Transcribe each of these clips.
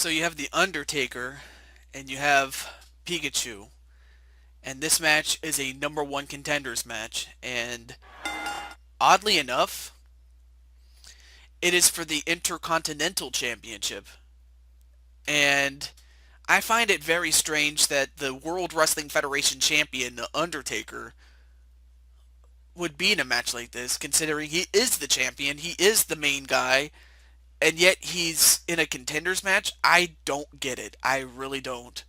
So you have the Undertaker and you have Pikachu, and this match is a number one contenders match. And oddly enough, it is for the Intercontinental Championship. And I find it very strange that the World Wrestling Federation champion, the Undertaker, would be in a match like this, considering he is the champion, he is the main guy, and yet he's in a contenders match. I don't get it. I really don't.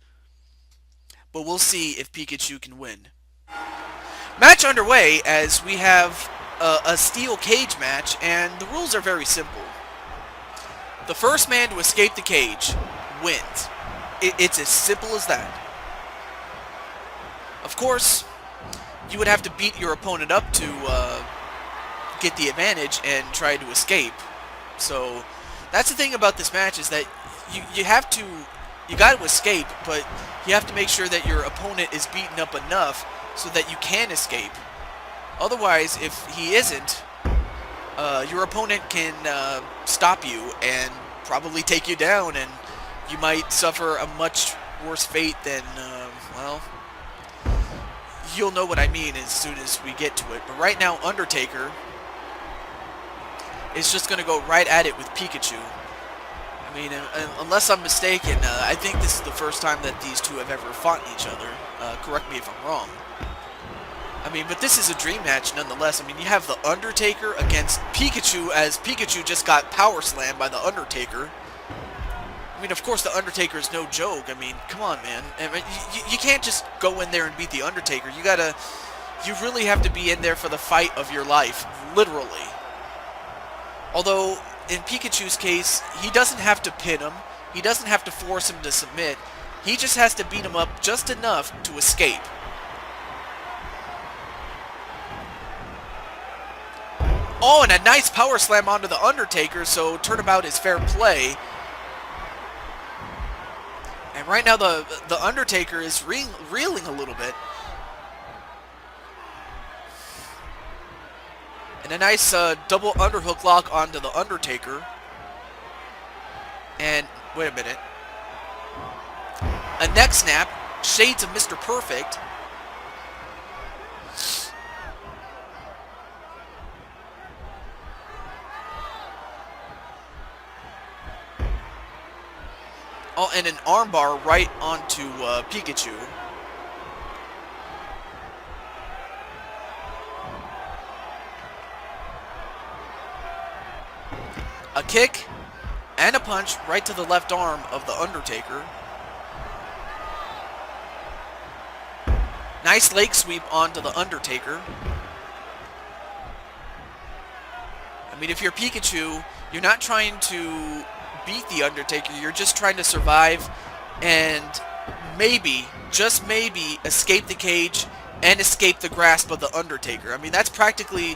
But we'll see if Pikachu can win. Match underway as we have a steel cage match, and the rules are very simple. The first man to escape the cage wins. It's as simple as that. Of course, you would have to beat your opponent up to get the advantage and try to escape. So that's the thing about this match, is that you have to, you got to escape, but you have to make sure that your opponent is beaten up enough so that you can escape. Otherwise, if he isn't, your opponent can stop you and probably take you down, and you might suffer a much worse fate than, well, you'll know what I mean as soon as we get to it. But right now, Undertaker is just going to go right at it with Pikachu. I mean, unless I'm mistaken, I think this is the first time that these two have ever fought each other. Correct me if I'm wrong. I mean, but this is a dream match nonetheless. I mean, you have the Undertaker against Pikachu, as Pikachu just got power slammed by the Undertaker. I mean, of course, the Undertaker is no joke. I mean, come on, man. I mean, you can't just go in there and beat the Undertaker. You really have to be in there for the fight of your life, literally. Although, in Pikachu's case, he doesn't have to pin him. He doesn't have to force him to submit. He just has to beat him up just enough to escape. Oh, and a nice power slam onto the Undertaker, so turnabout is fair play. And right now the Undertaker is reeling a little bit. And a nice double underhook lock onto the Undertaker. And, wait a minute. A neck snap, shades of Mr. Perfect. Oh, and an armbar right onto Pikachu. A kick and a punch right to the left arm of the Undertaker. Nice leg sweep onto the Undertaker. I mean, if you're Pikachu, you're not trying to beat the Undertaker, you're just trying to survive and maybe, just maybe, escape the cage and escape the grasp of the Undertaker. I mean, that's practically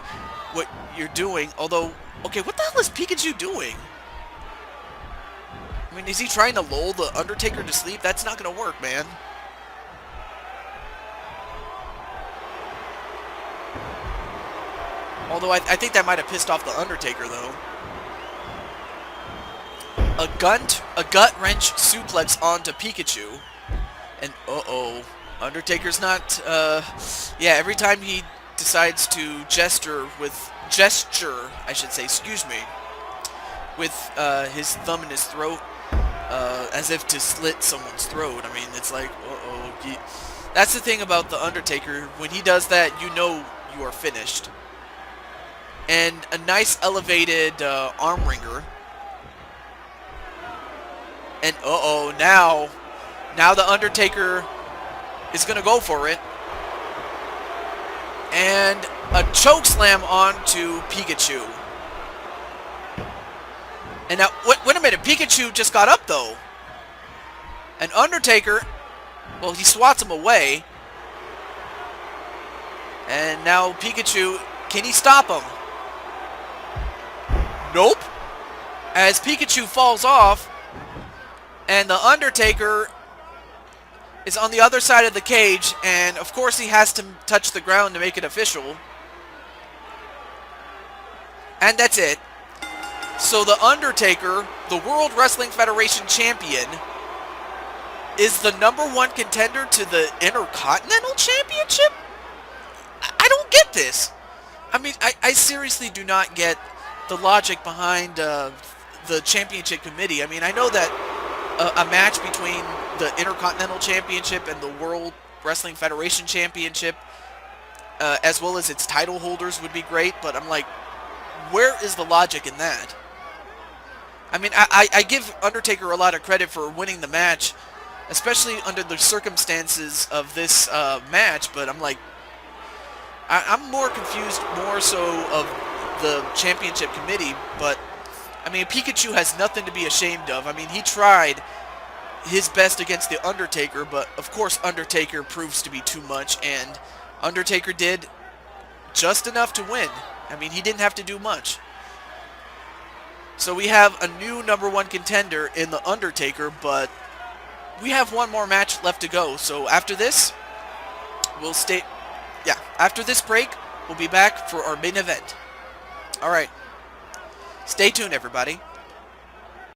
what you're doing, although, okay, what the hell is Pikachu doing? I mean, is he trying to lull the Undertaker to sleep? That's not going to work, man. Although I think that might have pissed off the Undertaker, though. A gut wrench suplex onto Pikachu. And uh-oh. Undertaker's not, yeah, every time he decides to gesture, I should say, excuse me, with his thumb in his throat, as if to slit someone's throat. I mean, it's like, uh-oh. That's the thing about the Undertaker. When he does that, you know you are finished. And a nice elevated arm wringer. And uh-oh, now the Undertaker is going to go for it. And a choke slam onto Pikachu. And now, wait a minute, Pikachu just got up though. And Undertaker, well, he swats him away. And now Pikachu, can he stop him? Nope. As Pikachu falls off, and the Undertaker is on the other side of the cage, and of course he has to touch the ground to make it official. And that's it. So the Undertaker, the World Wrestling Federation champion, is the #1 contender to the Intercontinental Championship? I don't get this. I mean, I seriously do not get the logic behind the championship committee. I mean, I know that a match between the Intercontinental Championship and the World Wrestling Federation Championship, as well as its title holders, would be great, but I'm like, where is the logic in that? I mean, I give Undertaker a lot of credit for winning the match, especially under the circumstances of this match, but I'm like, I'm more confused more so of the championship committee, but I mean, Pikachu has nothing to be ashamed of. I mean, he tried his best against the Undertaker, but of course Undertaker proves to be too much, and Undertaker did just enough to win. I mean, he didn't have to do much. So we have a new #1 contender in the Undertaker, but we have one more match left to go. So after this, after this break, we'll be back for our main event. All right. Stay tuned, everybody.